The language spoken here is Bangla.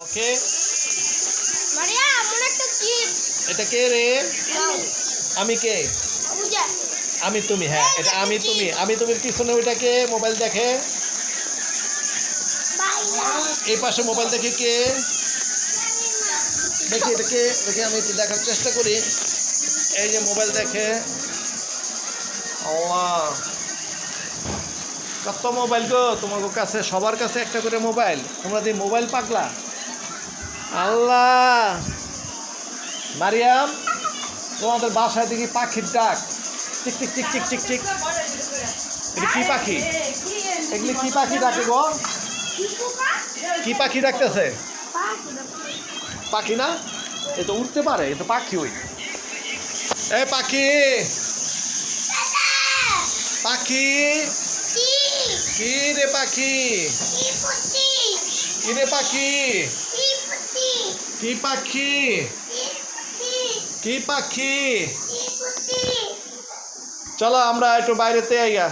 ওকে মারিয়া আমার একটা চিপ এটা কে রে? নাও আমি কে? বুঝা আমি তুমি, হ্যাঁ এটা আমি তুমি। আমি তুমির পিছনে ওইটাকে মোবাইল দেখে, বাইরা এই পাশে মোবাইল দেখে কে? দেখি এটা কে? দেখি আমি একটু দেখার চেষ্টা করি। এই যে মোবাইল দেখে, আল্লাহ কত মোবাইল গো তোমার কাছে, সবার কাছে একটা করে মোবাইল। তোমরা দিয়ে মোবাইল পাগলা। আল্লাহ মারিয়াম, তোমাদের বাসায় দেখি পাখির ডাক, tick tick tick tick tick tick. এটা কি পাখি? এগুলি কি পাখি ডাকে গো? কি পাখি ডাকতেছে? পাখি না, এ তো উঠতে পারে, এ তো পাখি। ওই এই পাখি, পাখি কি রে পাখি? কি রে পাখি? কি পাখি? কি পাখি? চলো আমরা একটু বাইরেতে আইগা।